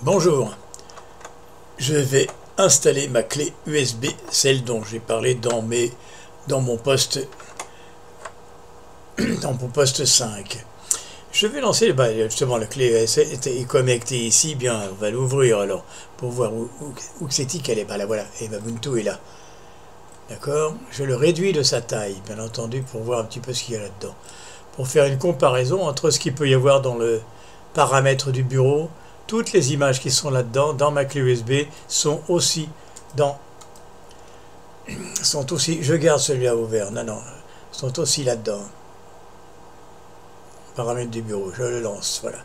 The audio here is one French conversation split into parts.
Bonjour, je vais installer ma clé USB, celle dont j'ai parlé dans mon poste 5. Je vais lancer justement la clé USB est connectée ici, bien on va l'ouvrir alors pour voir où c'est qu'elle est. Bah là voilà, et ma Ubuntu est là. D'accord, je le réduis de sa taille, bien entendu, pour voir un petit peu ce qu'il y a là-dedans. Pour faire une comparaison entre ce qu'il peut y avoir dans le paramètre du bureau. Toutes les images qui sont là-dedans, dans ma clé USB, sont aussi, je garde celui-là ouvert, sont aussi là-dedans. Paramètres du bureau, je le lance, voilà.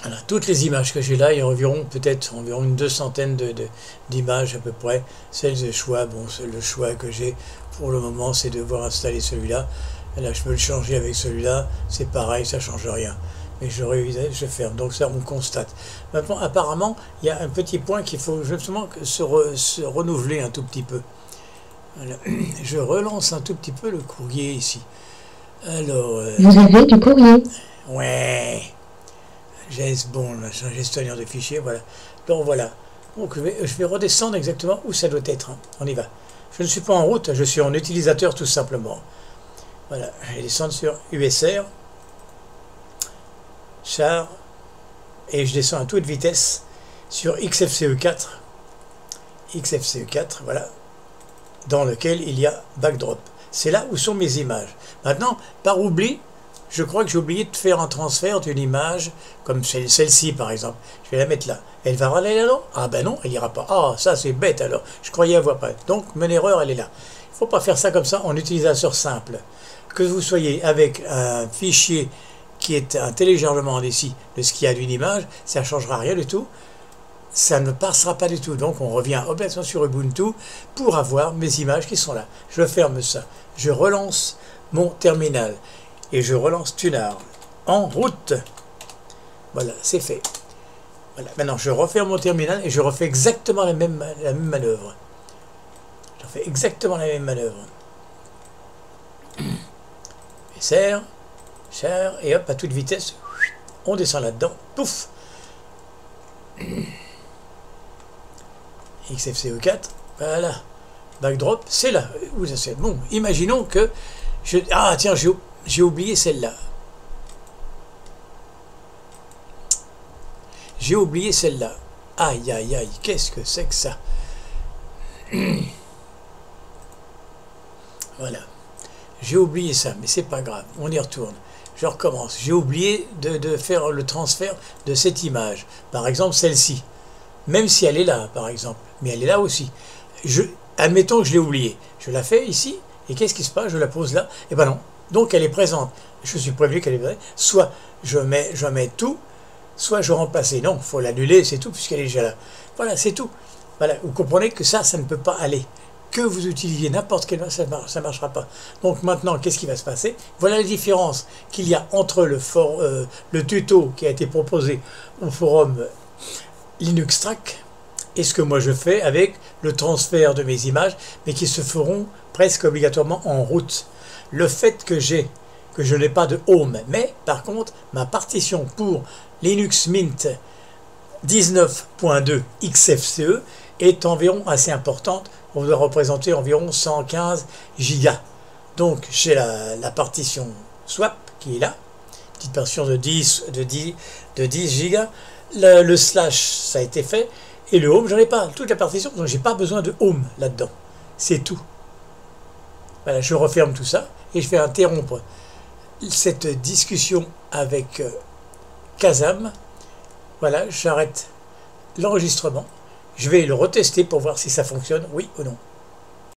Voilà, toutes les images que j'ai là, il y a environ une 200aine d'images à peu près. Celles de choix, bon, le choix que j'ai pour le moment, c'est de devoir installer celui-là. Là, je peux le changer avec celui-là, c'est pareil, ça ne change rien. Mais je ferme, donc ça on constate. Maintenant, apparemment, il y a un petit point qu'il faut justement se renouveler un tout petit peu. Voilà. Je relance un tout petit peu le courrier ici. Alors, vous avez du courrier. Ouais. Bon, c'est un gestionnaire de fichiers, voilà. Donc voilà. Donc je vais redescendre exactement où ça doit être. Hein. On y va. Je ne suis pas en route, je suis en utilisateur tout simplement. Voilà, je vais descendre sur USR. Char, et je descends à toute vitesse sur XFCE4, voilà, dans lequel il y a backdrop. C'est là où sont mes images. Maintenant, par oubli, je crois que j'ai oublié de faire un transfert d'une image, comme celle-ci par exemple. Je vais la mettre là. Elle va aller là-dedans? Ah ben non, elle n'ira pas. Ah, ça c'est bête alors. Je croyais avoir pas. Donc, mon erreur, elle est là. Il ne faut pas faire ça comme ça en utilisateur simple. Que vous soyez avec un fichier qui est un téléchargement ici de ce qu'il y a d'une image, ça ne changera rien du tout, ça ne passera pas du tout. Donc on revient obligatoirement sur Ubuntu pour avoir mes images qui sont là. Je ferme ça, je relance mon terminal et je relance Tunar en route. Voilà, c'est fait. Voilà. Maintenant je referme mon terminal et je refais exactement la même manœuvre. Je refais exactement la même manœuvre. SR. Cher, et hop, à toute vitesse, on descend là-dedans, pouf. XFCE4, voilà, backdrop, c'est là. Bon, imaginons que ah tiens, j'ai oublié celle-là. J'ai oublié celle-là. Aïe, aïe, aïe, qu'est-ce que c'est que ça? Voilà. J'ai oublié ça, mais c'est pas grave, on y retourne. Je recommence. J'ai oublié de faire le transfert de cette image. Par exemple, celle-ci. Même si elle est là, par exemple. Mais elle est là aussi. Admettons que je l'ai oubliée. Je la fais ici. Et qu'est-ce qui se passe? Je la pose là. Et ben non. Donc elle est présente. Je suis prévenu qu'elle est présente. Soit je mets tout, soit je remplace. Non, il faut l'annuler, c'est tout, puisqu'elle est déjà là. Voilà, c'est tout. Voilà. Vous comprenez que ça ne peut pas aller. Que vous utilisiez n'importe quelle ça ne marchera pas. Donc maintenant, qu'est-ce qui va se passer? Voilà la différence qu'il y a entre le tuto qui a été proposé au forum Linuxtrack et ce que moi je fais avec le transfert de mes images, mais qui se feront presque obligatoirement en route. Le fait que je n'ai pas de home, mais par contre, ma partition pour Linux Mint 19.2 XFCE est environ assez importante. On doit représenter environ 115 gigas. Donc j'ai la partition swap qui est là, petite partition de 10 gigas. Le slash, ça a été fait. Et le home, j'en ai pas. Toute la partition, donc j'ai pas besoin de home là-dedans. C'est tout. Voilà, je referme tout ça et je vais interrompre cette discussion avec Kazam. Voilà, j'arrête l'enregistrement. Je vais le retester pour voir si ça fonctionne, oui ou non.